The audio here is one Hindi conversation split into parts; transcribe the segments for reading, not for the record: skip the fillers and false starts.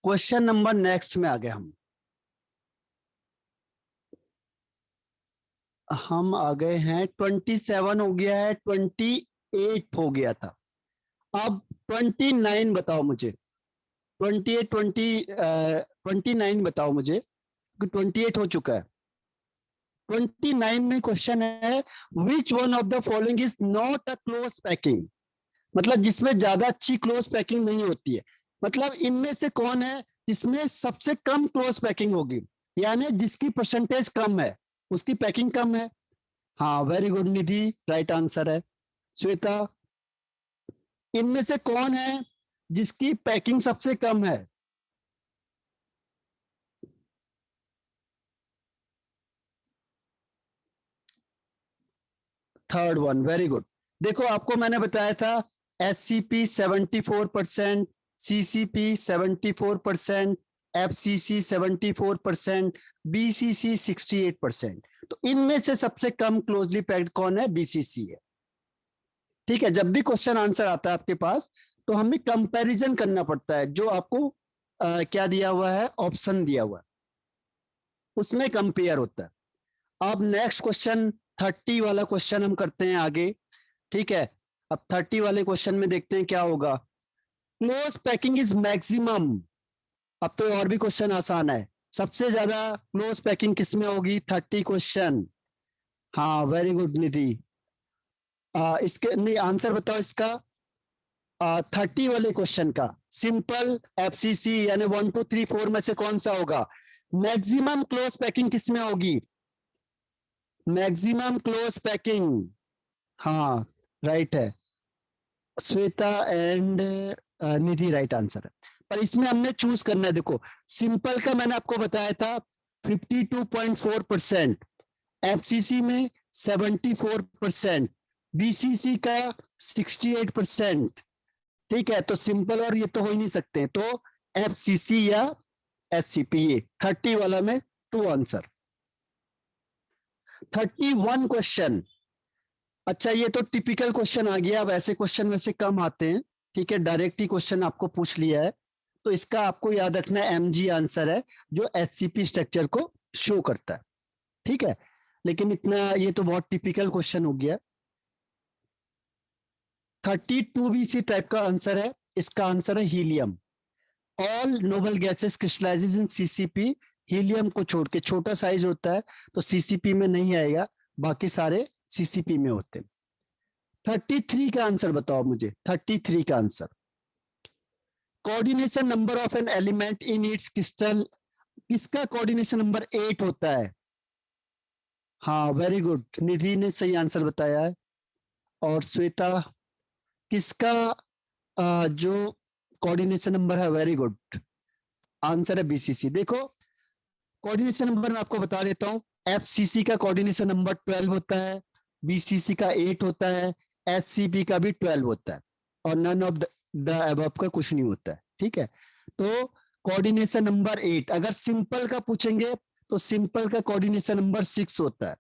क्वेश्चन नंबर नेक्स्ट में आ गए हम आ गए हैं 27 हो गया है, 28 हो गया था। अब 29 बताओ मुझे। 29 बताओ मुझे कि 28 हो चुका है। 29 में क्वेश्चन है, which one of the following is not a close packing. मतलब जिसमें ज्यादा अच्छी क्लोज पैकिंग नहीं होती है। मतलब इनमें से कौन है जिसमें सबसे कम क्लोज पैकिंग होगी, यानी जिसकी परसेंटेज कम है, उसकी पैकिंग कम है। हाँ, वेरी गुड निधि, राइट आंसर है। श्वेता, इनमें से कौन है जिसकी पैकिंग सबसे कम है? Third one, very good. देखो आपको मैंने बताया था SCP 74%, CCP 74%, FCC 74%, BCC 68%। तो इनमें से सबसे कम क्लोजली पैक्ड कौन है? BCC है। ठीक है, जब भी क्वेश्चन आंसर आता है आपके पास तो हमें कंपैरिजन करना पड़ता है। जो आपको क्या दिया हुआ है, ऑप्शन दिया हुआ है, उसमें कंपेयर होता है। अब नेक्स्ट क्वेश्चन 30 वाला क्वेश्चन हम करते हैं आगे। ठीक है, अब 30 वाले क्वेश्चन में देखते हैं क्या होगा। Close packing is maximum. अब तो और भी क्वेश्चन आसान है। सबसे ज्यादा क्लोज पैकिंग किसमें होगी? 30 क्वेश्चन। हाँ, वेरी गुड निधि। इसके नहीं, आंसर बताओ इसका। 30 वाले क्वेश्चन का सिंपल FCC यानी 1 2 3 4 में से कौन सा होगा? मैक्सिमम क्लोज पैकिंग किसमें होगी? मैक्सिमम क्लोज पैकिंग, हाँ राइट है। Shweta and Nidhi right answer है। पर इसमें हमने चूज करना है। देखो, सिंपल का मैंने आपको बताया था 52.4%, FCC में 74%, BCC का 68%। ठीक है, तो सिंपल और ये तो हो ही नहीं सकते, तो FCC या SCP। ये 30 वाला में 2 आंसर। 31 क्वेश्चन। अच्छा, ये तो टिपिकल क्वेश्चन आ गया। अब ऐसे क्वेश्चन वैसे कम आते हैं। ठीक है, डायरेक्ट ही क्वेश्चन आपको पूछ लिया है, तो इसका आपको याद रखना है MG आंसर है, जो SCP स्ट्रक्चर को शो करता है। ठीक है, लेकिन इतना ये तो बहुत टिपिकल क्वेश्चन हो गया। 32 BC टाइप का आंसर है। इसका आंसर है helium. All noble gases crystallises in CCP। Helium को छोड़ के, छोटा साइज होता है तो CCP में नहीं आएगा, बाकी सारे CCP में होते हैं। 33 का आंसर बताओ मुझे। 33 का answer, coordination number of an element in its crystal, किसका कोऑर्डिनेशन नंबर 8 होता है? हाँ, वेरी गुड, निधि ने सही आंसर बताया है। और श्वेता, किसका जो कोऑर्डिनेशन नंबर है? वेरी गुड, आंसर है BCC। देखो, कोऑर्डिनेशन नंबर मैं आपको बता देता हूँ। FCC का कोऑर्डिनेशन नंबर 12 होता है, BCC का 8 होता है, SCP का भी 12 होता है, और नन ऑफ द अबव का कुछ नहीं होता है। ठीक है, तो कोऑर्डिनेशन नंबर 8। अगर सिंपल का पूछेंगे तो सिंपल का कोऑर्डिनेशन नंबर 6 होता है।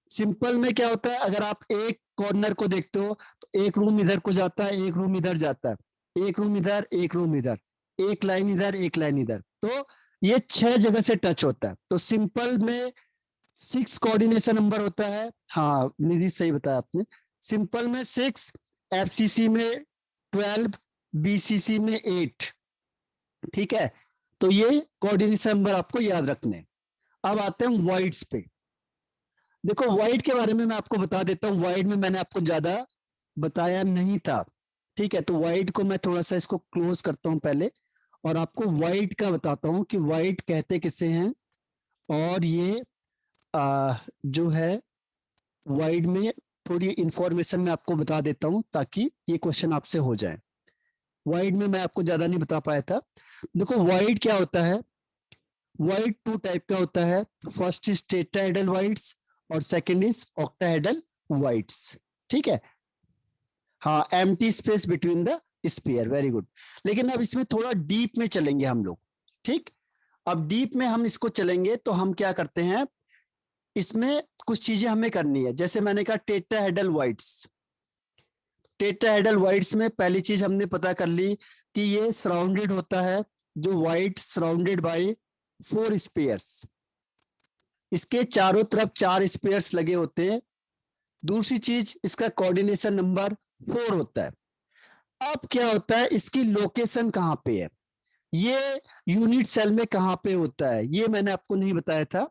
सिंपल में क्या होता है, अगर आप एक कॉर्नर को देखते हो तो एक रूम इधर को जाता है, एक रूम इधर जाता है, एक रूम इधर, एक रूम इधर, एक लाइन इधर, एक लाइन इधर, तो ये 6 जगह से टच होता है। तो सिंपल में 6 कोऑर्डिनेशन नंबर होता है। हाँ निधि, सही बताया आपने। सिंपल में 6, FCC में 12, BCC में 8। ठीक है, तो ये कोऑर्डिनेशन नंबर आपको याद रखने हैं। अब आते हैं वाइड्स पे। देखो, वाइड के बारे में मैं आपको बता देता हूँ। वाइड में मैंने आपको ज्यादा बताया नहीं था। ठीक है, तो वाइड को मैं थोड़ा सा इसको क्लोज करता हूँ पहले, और आपको वाइड का बताता हूँ कि वाइड कहते किसे हैं। और ये जो है वाइड में थोड़ी इंफॉर्मेशन मैं आपको बता देता हूँ ताकि ये क्वेश्चन आपसे हो जाए। वाइड में मैं आपको ज्यादा नहीं बता पाया था। देखो, वाइड क्या होता है? वाइड 2 टाइप का होता है। फर्स्ट इज टेट्राहेड्रल वाइड्स और सेकंड इज ऑक्टाहेड्रल वाइड्स। ठीक है, हाँ, empty space between the sphere, very good. लेकिन अब इसमें थोड़ा डीप में चलेंगे हम लोग। ठीक, अब डीप में हम इसको चलेंगे तो हम क्या करते हैं, इसमें कुछ चीजें हमें करनी है। जैसे मैंने कहा टेट्राहेड्रल वाइड्स। टेट्राहेड्रल वाइड्स में पहली चीज हमने पता कर ली कि ये सराउंडेड होता है जो व्हाइट सराउंडेड बाय 4 स्पेयर्स, इसके चारों तरफ 4 स्पेयर्स लगे होते हैं। दूसरी चीज, इसका कोऑर्डिनेशन नंबर 4 होता है। अब क्या होता है, इसकी लोकेशन कहाँ पे है, ये यूनिट सेल में कहाँ पे होता है, ये मैंने आपको नहीं बताया था।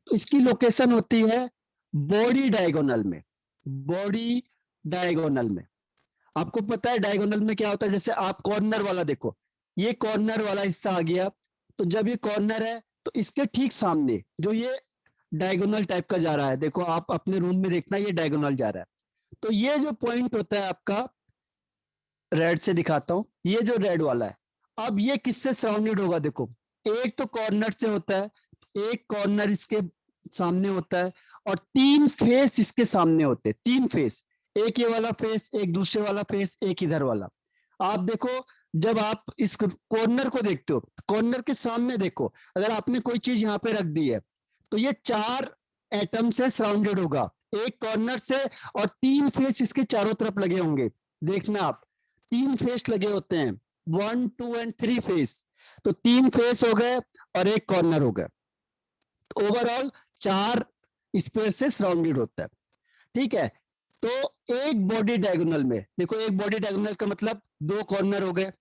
तो इसकी लोकेशन होती है बॉडी डायगोनल में। बॉडी डायगोनल में आपको पता है डायगोनल में क्या होता है, जैसे आप कॉर्नर वाला देखो, ये कॉर्नर वाला हिस्सा आ गया, तो जब ये कॉर्नर है तो इसके ठीक सामने जो ये डायगोनल टाइप का जा रहा है, देखो आप अपने रूम में देखना, ये डायगोनल जा रहा है। तो ये जो पॉइंट होता है आपका, रेड से दिखाता हूं, ये जो रेड वाला है, अब ये किससे सराउंडेड होगा, देखो एक तो कॉर्नर से होता है, एक कॉर्नर इसके सामने होता है, और 3 फेस इसके सामने होते हैं, 3 फेस, एक ये वाला फेस, एक दूसरे वाला फेस, एक इधर वाला। आप देखो, जब आप इस कॉर्नर को देखते हो, कॉर्नर के सामने देखो, अगर आपने कोई चीज यहाँ पे रख दी है, तो ये 4 एटम से सराउंडेड होगा, एक कॉर्नर से, और 3 फेस इसके चारों तरफ लगे होंगे। देखना आप, 3 फेस लगे होते हैं, 1 2 एंड 3 फेस, तो 3 फेस हो गए और एक कॉर्नर हो गया, तो ओवरऑल 4 स्पेस से सराउंडेड होता है। ठीक है, तो एक बॉडी डायगोनल में देखो, एक बॉडी डायगोनल का मतलब 2 कॉर्नर हो गए।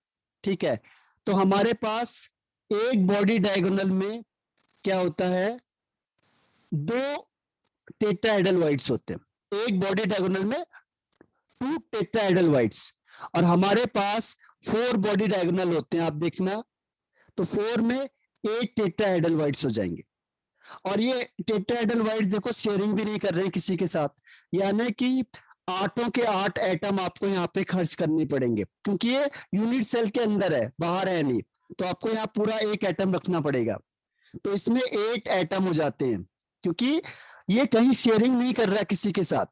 ठीक है, तो हमारे पास एक बॉडी डायगोनल में क्या होता है, 2 टेट्राहेड्रल वाइड्स होते हैं, एक बॉडी डायगोनल में 2 टेट्राहेड्रल वाइड्स, और हमारे पास 4 बॉडी डायगोनल होते हैं, आप देखना, तो 4 में 8 टेट्राहेड्रल वाइड्स हो जाएंगे। और ये टेट्राहेड्रल वाइड्स देखो शेयरिंग भी नहीं कर रहे हैं किसी के साथ, यानी कि 8 के 8 एटम आपको यहाँ पे खर्च करने पड़ेंगे, क्योंकि ये यूनिट सेल के अंदर है, बाहर है नहीं, तो आपको यहाँ पूरा एक एटम रखना पड़ेगा। तो इसमें 8 एटम हो जाते हैं, क्योंकि ये कहीं शेयरिंग नहीं कर रहा किसी के साथ।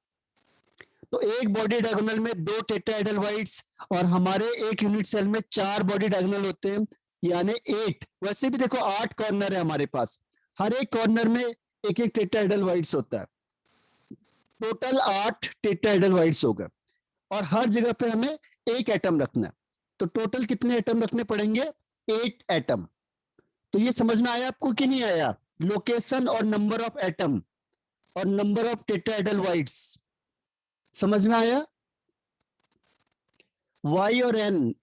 तो एक बॉडी डायगोनल में 2 टेट्राहेड्रल वाइड्स, और हमारे एक यूनिट सेल में 4 बॉडी डायगोनल होते हैं, यानी 8। वैसे भी देखो 8 कॉर्नर है हमारे पास, हर एक कॉर्नर में एक एक टेट्राहेड्रल वाइड्स होता है, टोटल 8 टेट्राहेड्रल वाइड्स हो गए, और हर जगह पे हमें एक एटम रखना है। तो टोटल कितने एटम रखने पड़ेंगे, 8 एटम। तो ये समझ में आया आपको कि नहीं आया, लोकेशन और नंबर ऑफ एटम और नंबर ऑफ टेट्राहेड्रल वाइड्स, समझ में आया। वाई और एन,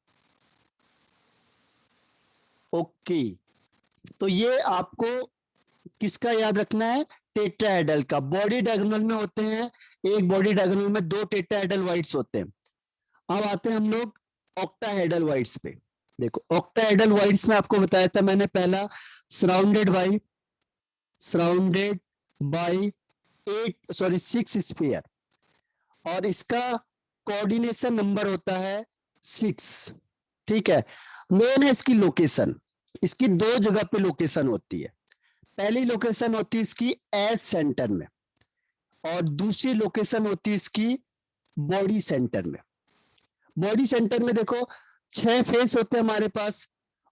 ओके। तो ये आपको किसका याद रखना है, टेट्राहेड्रल का। बॉडी डायगोनल में होते हैं, एक बॉडी डायगोनल में 2 टेट्राहेड्रल वाइड्स होते हैं। अब आते हैं हम लोग ऑक्टाहेड्रल वाइड्स पे। देखो ऑक्टाहेड्रल वाइड्स में आपको बताया था मैंने पहला, सराउंडेड बाय 6 स्फीयर, और इसका कोऑर्डिनेशन नंबर होता है 6। ठीक है, मेन है इसकी लोकेशन, इसकी 2 जगह पे लोकेशन होती है। पहली लोकेशन होती है इसकी एस सेंटर में, और दूसरी लोकेशन होती है इसकी बॉडी सेंटर में। बॉडी सेंटर में देखो 6 फेस होते हैं हमारे पास,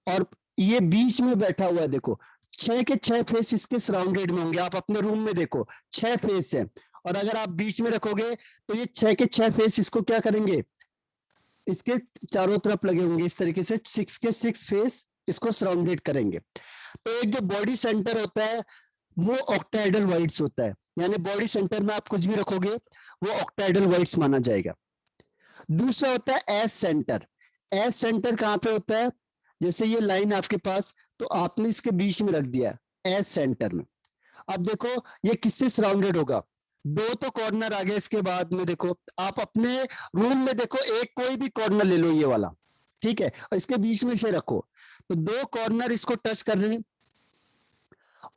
और ये बीच में बैठा हुआ है, देखो 6 के 6 फेस इसके सराउंडेड में होंगे, आप अपने रूम में देखो 6 फेस है, और अगर आप बीच में रखोगे तो ये 6 के 6 फेस इसको क्या करेंगे, इसके चारों तरफ लगे होंगे, इस तरीके से 6 के 6 फेस इसको सराउंडेड करेंगे। तो एक जो बॉडी सेंटर होता है वो ऑक्टाहेड्रल वाइड्स होता है, यानी बॉडी सेंटर में आप कुछ भी रखोगे वो ऑक्टाहेड्रल वाइड्स माना जाएगा। दूसरा होता है एस सेंटर। एस सेंटर कहाँ पे होता है, जैसे ये लाइन आपके पास, तो आपने इसके बीच में रख दिया एस सेंटर में। अब देखो ये किससे सराउंडेड होगा, 2 तो कॉर्नर आ गए, इसके बाद में देखो आप अपने रूम में देखो, एक कोई भी कॉर्नर ले लो ये वाला, ठीक है, और इसके बीच में से रखो, तो 2 कॉर्नर इसको टच कर रहे हैं,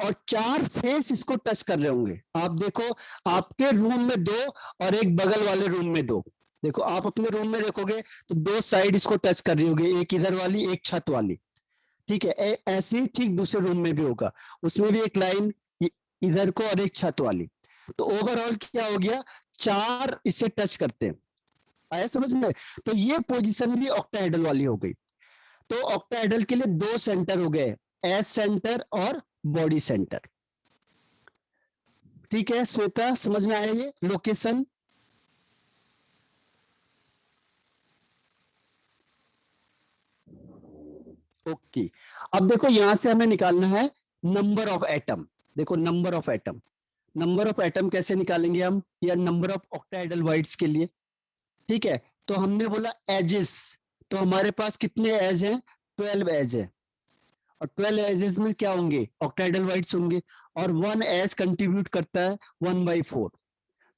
और 4 फेस इसको टच कर रहे होंगे। आप देखो आपके रूम में 2 और एक बगल वाले रूम में 2, देखो आप अपने रूम में देखोगे तो 2 साइड इसको टच कर रही होगी, एक इधर वाली एक छत वाली। ठीक है, ऐसे ही ठीक दूसरे रूम में भी होगा, उसमें भी एक लाइन इधर को और एक छत वाली। तो ओवरऑल क्या हो गया, 4 इससे टच करते हैं, आया समझ में। तो ये पोजीशन भी ऑक्टाहेड्रल वाली हो गई। तो ऑक्टाहेड्रल के लिए 2 सेंटर हो गए, एस सेंटर और बॉडी सेंटर। ठीक है श्वेता, समझ में आया ये लोकेशन। ओके, अब देखो यहां से हमें निकालना है नंबर ऑफ एटम। देखो number of atom, number of atom कैसे निकालेंगे हम, या नंबर ऑफ ऑक्टाहेड्रल वाइड्स के लिए। ठीक है, तो हमने बोला एजेस, तो हमारे पास कितने एज हैं, 12 एज है, और 12 एजेस में क्या होंगे, ऑक्टाहेड्रल वाइड्स होंगे, और वन एज कंट्रीब्यूट करता है 1/4।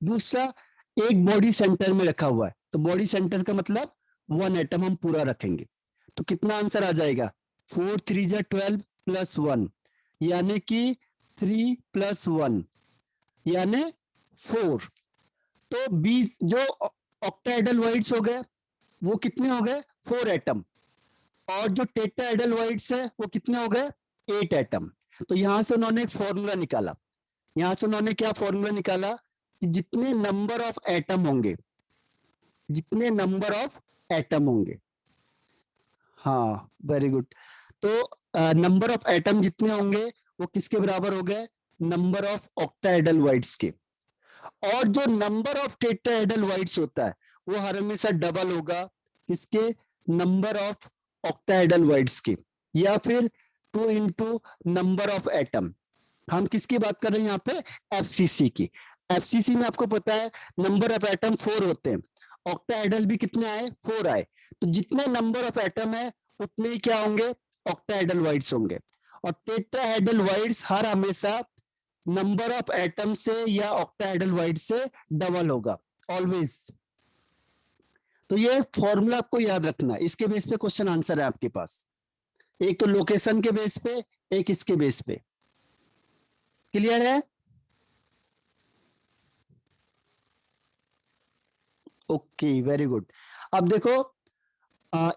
दूसरा, एक बॉडी सेंटर में रखा हुआ है, तो बॉडी सेंटर का मतलब 1 एटम हम पूरा रखेंगे। तो कितना आंसर आ जाएगा, 4 3 जा 12 प्लस 1, यानी कि 3 प्लस 1 यानी 4। तो 20 जो ऑक्टाहेड्रल वाइड्स हो गए वो कितने हो गए, 4 एटम, और जो टेट्राहेड्रल वाइड्स है वो कितने हो गए, 8 एटम। तो यहां से उन्होंने एक फॉर्मूला निकाला, यहां से उन्होंने क्या फॉर्मूला निकाला कि जितने नंबर ऑफ एटम होंगे, जितने नंबर ऑफ एटम होंगे, हाँ वेरी गुड, तो नंबर ऑफ एटम जितने होंगे वो किसके बराबर हो गए, नंबर ऑफ ऑक्टाहेड्रल वाइड्स के। और जो नंबर ऑफ टेट्राहेड्रल वाइड्स होता है वो हर हमेशा डबल होगा किसके, नंबर ऑफ ऑक्टाहेड्रल वाइड्स के, या फिर 2 इंटू नंबर ऑफ एटम। हम किसकी बात कर रहे हैं यहाँ पे, एफसीसी की। एफसीसी में आपको पता है नंबर ऑफ एटम 4 होते हैं, ऑक्टाहेड्रल भी कितने आए, 4 आए, तो जितने नंबर ऑफ एटम है उतने ही क्या होंगे, ऑक्टाहेड्रल वाइड्स होंगे। और टेट्राहेड्रल वाइड्स हर हमेशा नंबर ऑफ एटम से या ऑक्टाहेड्रल वाइड से डबल होगा ऑलवेज। तो ये फॉर्मूला आपको याद रखना है, इसके बेस पे क्वेश्चन आंसर है आपके पास, एक तो लोकेशन के बेस पे, एक इसके बेस पे। क्लियर है, ओके वेरी गुड। अब देखो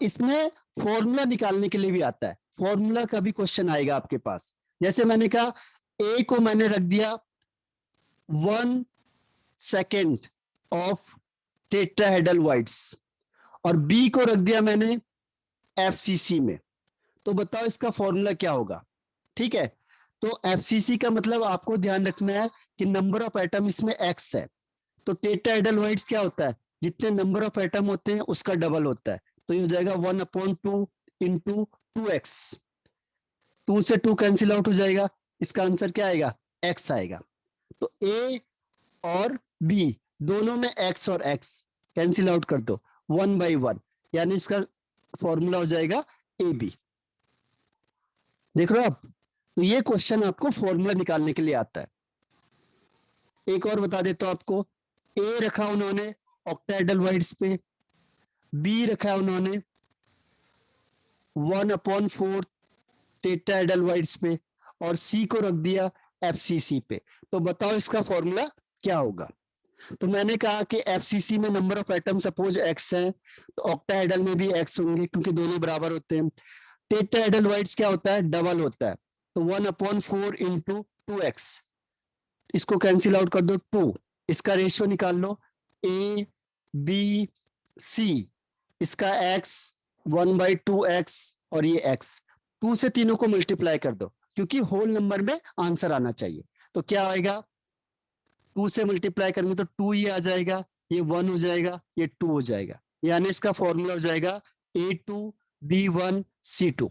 इसमें फॉर्मूला निकालने के लिए भी आता है, फॉर्मूला का भी क्वेश्चन आएगा आपके पास। जैसे मैंने कहा ए को मैंने रख दिया 1 सेकेंड ऑफ टेट्राहेड्रल वाइड्स, और बी को रख दिया मैंने एफसीसी में, तो बताओ इसका फॉर्मूला क्या होगा। ठीक है, तो एफसीसी का मतलब आपको ध्यान रखना है कि नंबर ऑफ एटम इसमें एक्स है, तो टेट्राहेड्रल वाइड्स क्या होता है, जितने नंबर ऑफ एटम होते हैं उसका डबल होता है, तो ये हो जाएगा 1/2 इंटू 2x, 2 से 2 कैंसिल आउट हो जाएगा, इसका आंसर क्या आएगा, x आएगा। तो ए और बी दोनों में x और x कैंसिल आउट कर दो, 1/1, यानी इसका फॉर्मूला हो जाएगा ए बी। देख रहे हो आप, तो ये क्वेश्चन आपको फॉर्मूला निकालने के लिए आता है। एक और बता देता हूं आपको, ए रखा उन्होंने ऑक्टाहेड्रल वाइड्स पे, बी रखा उन्होंने 1/4 टेट्राहेड्रल वाइड्स पे, और सी को रख दिया एफसीसी पे। तो बताओ इसका फॉर्मूला क्या होगा। तो मैंने कहा कि एफसीसी में number of atom suppose x है, तो ऑक्टाहेड्रल में भी एक्स होंगे क्योंकि दोनों बराबर होते हैं। टेट्राहेड्रल वाइड्स क्या होता है, डबल होता है, तो 1/4 इंटू 2x, इसको कैंसिल आउट कर दो 2, इसका रेशियो निकाल लो ए बी सी, इसका x 1/2x और ये x, 2 से तीनों को मल्टीप्लाई कर दो क्योंकि होल नंबर में आंसर आना चाहिए। तो क्या आएगा, 2 से मल्टीप्लाई करेंगे तो 2 ही आ जाएगा, ये 1 हो जाएगा, ये 2 हो जाएगा, यानी इसका फॉर्मूला हो जाएगा A2B1C2।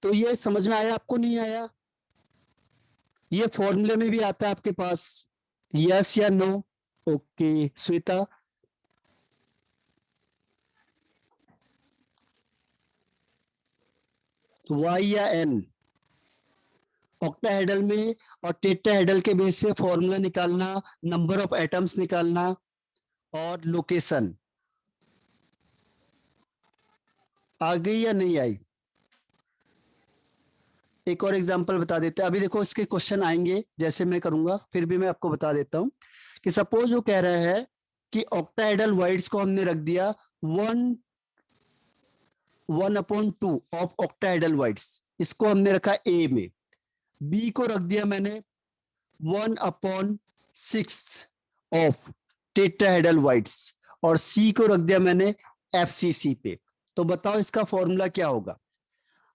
तो ये समझ में आया आपको, नहीं आया, ये फॉर्मूले में भी आता है आपके पास, यस या नो। ओके श्वेता, वाई या एन, ऑक्टाहेड्रल में और टेट्राहेड्रल के बेस पे फॉर्मूला निकालना, नंबर ऑफ एटम्स निकालना, और लोकेशन। आ गई या नहीं आई, एक और एग्जांपल बता देते हैं। अभी देखो इसके क्वेश्चन आएंगे जैसे मैं करूंगा, फिर भी मैं आपको बता देता हूं कि सपोज वो कह रहा है कि ऑक्टाहेड्रल वाइड्स को हमने रख दिया 1/2 ऑफ ऑक्टाहेड्रल वाइड्स, इसको हमने रखा ए में, बी को रख दिया मैंने 1/6 ऑफ टेट्राहेड्रल वाइड्स, और सी को रख दिया मैंने एफसीसी पे। तो बताओ इसका फॉर्मूला क्या होगा।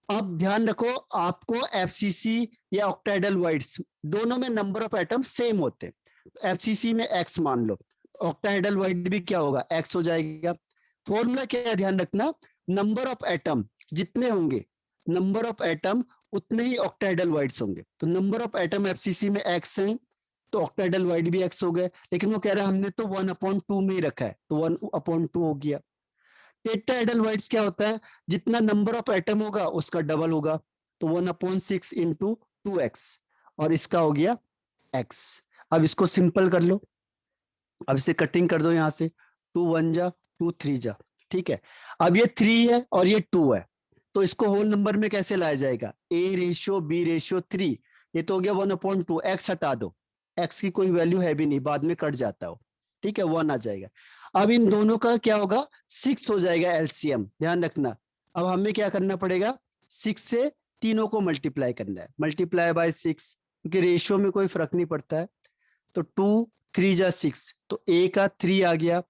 अब ध्यान रखो, आपको एफसीसी या ऑक्टाहेड्रल वाइड्स दोनों में नंबर ऑफ एटम सेम होते हैं, एफसीसी में एक्स मान लो, ऑक्टाहेड्रल वाइड भी क्या होगा, एक्स हो जाएगा। फॉर्मूला क्या है ध्यान रखना, नंबर ऑफ एटम जितने होंगे नंबर ऑफ एटम उतने ही ऑक्टाहेड्रल वाइड्स होंगे। तो नंबर ऑफ एटम एफसीसी में एक्स हैं तो ऑक्टाहेड्रल वाइड भी एक्स हो गए, लेकिन वो कह रहा है हमने तो 1/2 में ही रखा है तो 1/2 हो गया। टेट्राहेड्रल वाइड्स क्या होता है, जितना नंबर ऑफ एटम होगा उसका डबल होगा, तो 1/6 इंटू 2x, और इसका हो गया x। अब इसको सिंपल कर लो, अब इसे कटिंग कर दो यहाँ से, 2 1 जा 2 3 जा, ठीक है। अब ये 3 है और ये 2 है, तो इसको होल नंबर में कैसे लाया जाएगा, a/b/3, ये तो हो गया 1/2, x हटा दो, x की कोई वैल्यू है भी नहीं, बाद में कट जाता हो, ठीक है, 1 आ जाएगा। अब इन दोनों का क्या होगा, 6 हो जाएगा एलसीएम, ध्यान रखना। अब हमें क्या करना पड़ेगा, 6 से तीनों को मल्टीप्लाई करना है, मल्टीप्लाई बाय 6, क्योंकि रेशियो में कोई फर्क नहीं पड़ता है। तो 2 3 जा 6, तो ए का 3 आ गया,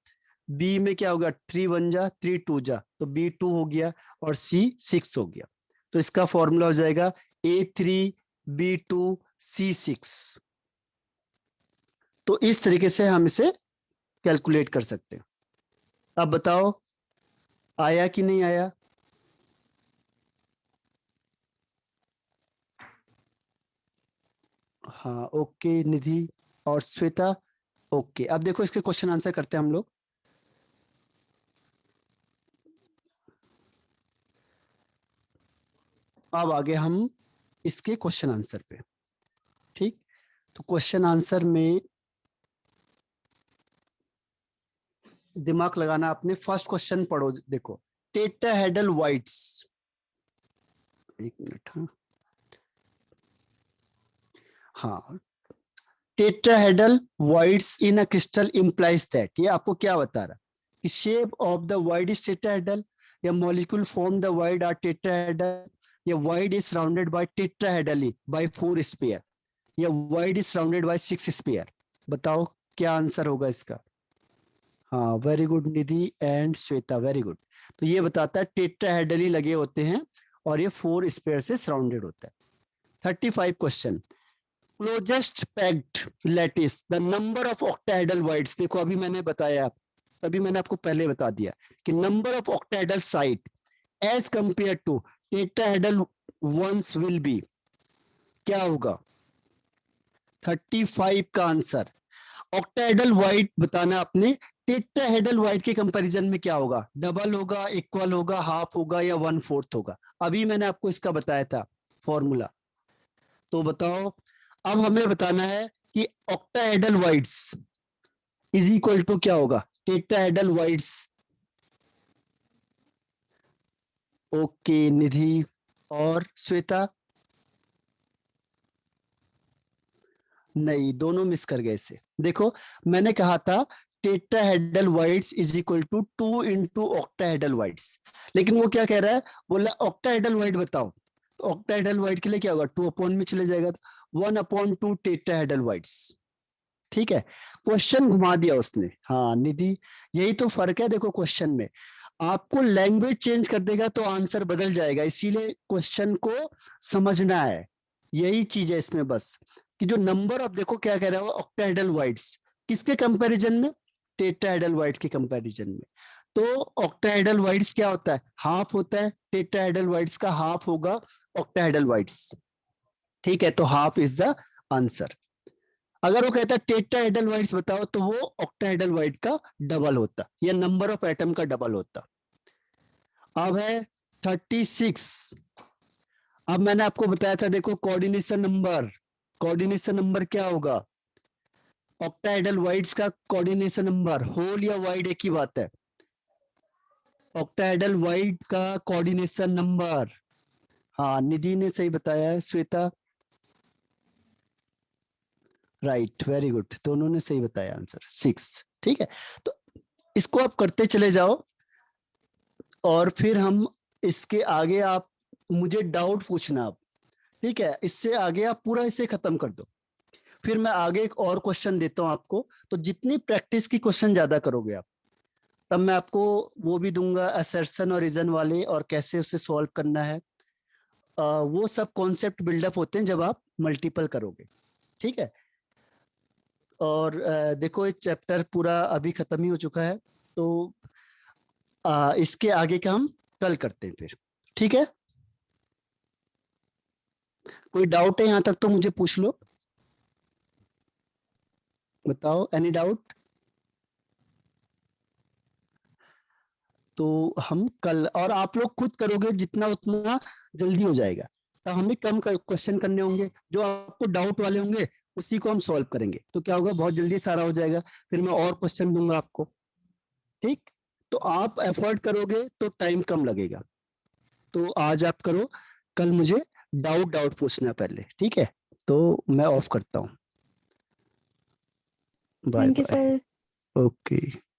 बी में क्या होगा, 3 1 जा 3 2 जा, तो बी 2 हो गया, और सी 6 हो गया। तो इसका फॉर्मूला हो जाएगा A3B2C6। तो इस तरीके से हम इसे कैलकुलेट कर सकते हैं। अब बताओ आया कि नहीं आया। हाँ ओके निधि और श्वेता, ओके। अब देखो इसके क्वेश्चन आंसर करते हैं हम लोग। अब आगे हम इसके क्वेश्चन आंसर पे, ठीक। तो क्वेश्चन आंसर में दिमाग लगाना आपने। फर्स्ट क्वेश्चन पढ़ो, देखो, टेट्राहेड्रल वाइड्स, एक मिनट, हाँ हाँ, tetrahedral voids in a crystal implies that, ये आपको क्या बता रहा है, shape of the void is tetrahedral, या molecule form the void are tetrahedral, या void is surrounded by tetrahedrally by 4 sphere, या void is surrounded by 6 sphere. बताओ क्या आंसर होगा इसका। हाँ very good Nidhi and Shweta, very good. तो ये बताता है टेट्राहेड्रली लगे होते हैं और ये 4 स्फीयर से सराउंडेड होता है। 35 question, closest packed lattice the number of octahedral wides. देखो अभी मैंने बताया, अभी मैंने आपको पहले बता दिया कि number of octahedral site as compare to tetrahedral ones will be, क्या होगा 35 का आंसर। ऑक्टाहेड्रल वाइड बताना आपने, टेट्राहेड्रल वाइड के कंपैरिजन में क्या होगा, डबल होगा, इक्वल होगा, हाफ होगा, या 1/4 होगा। अभी मैंने आपको इसका बताया था फॉर्मूला। तो बताओ, अब हमें बताना है कि octahedral voids is equal to क्या होगा, टेट्राहेड्रल वाइड्स। ओके निधि और श्वेता, नहीं दोनों मिस कर गए इसे। देखो मैंने कहा था tetrahedral voids is equal to 2 into octahedral voids, लेकिन वो क्या कह रहा है, बोला ऑक्टाहेड्रल वाइड बताओ, तो ऑक्टाहेड्रल वाइड के लिए क्या होगा, 2 अपॉन में चले जाएगा, 1/2 टेट्राहेड्रल वाइड्स, ठीक है। क्वेश्चन घुमा दिया उसने, हाँ निधि, यही तो फर्क है। देखो क्वेश्चन में आपको लैंग्वेज चेंज कर देगा तो आंसर बदल जाएगा, इसीलिए क्वेश्चन को समझना है, यही चीज है इसमें बस, कि जो नंबर ऑफ, देखो क्या कह रहा है ऑक्टाहेड्रल वाइड्स, किसके कंपैरिजन में, टेट्राहेड्रल वाइड के कंपैरिजन में। तो ऑक्टाहेड्रल वाइड्स क्या होता है, हाफ होता है, टेट्राहेड्रल वाइड्स का हाफ होगा ऑक्टाहेड्रल वाइड्स, ठीक है, तो हाफ इज द आंसर। अगर वो कहता है टेट्राहेड्रल वाइड्स बताओ, तो वो ऑक्टाहेड्रल वाइड का डबल होता, या नंबर ऑफ एटम का डबल होता। अब है 36। अब मैंने आपको बताया था, देखो कोऑर्डिनेशन नंबर, कोऑर्डिनेशन नंबर क्या होगा, ऑक्टाहेड्रल वाइड्स का कोऑर्डिनेशन नंबर, होल या वाइड एक ही बात है, ऑक्टाहेड्रल वाइड का कोऑर्डिनेशन नंबर। हाँ निधि ने सही बताया है, श्वेता राइट, वेरी गुड, दोनों ने सही बताया आंसर 6, ठीक है। तो इसको आप करते चले जाओ, और फिर हम इसके आगे आप मुझे डाउट पूछना आप, ठीक है, इससे आगे आप पूरा इसे खत्म कर दो, फिर मैं आगे एक और क्वेश्चन देता हूं आपको। तो जितनी प्रैक्टिस की क्वेश्चन ज्यादा करोगे आप, तब मैं आपको वो भी दूंगा असर्शन और रीजन वाले, और कैसे उसे सॉल्व करना है। वो सब कॉन्सेप्ट बिल्डअप होते हैं जब आप मल्टीपल करोगे, ठीक है। और देखो ये चैप्टर पूरा अभी खत्म ही हो चुका है, तो इसके आगे का हम कल करते हैं फिर। ठीक है, कोई डाउट है यहां तक तो मुझे पूछ लो, बताओ, एनी डाउट? तो हम कल, और आप लोग खुद करोगे जितना उतना जल्दी हो जाएगा, तो हमें कम क्वेश्चन करने होंगे, जो आपको डाउट वाले होंगे उसी को हम सॉल्व करेंगे, तो क्या होगा, बहुत जल्दी सारा हो जाएगा, फिर मैं और क्वेश्चन दूंगा आपको। ठीक, तो आप एफर्ट करोगे तो टाइम कम लगेगा, तो आज आप करो, कल मुझे डाउट डाउट पूछना पहले, ठीक है? तो मैं ऑफ करता हूँ, bye thank you bye. Sir. Okay.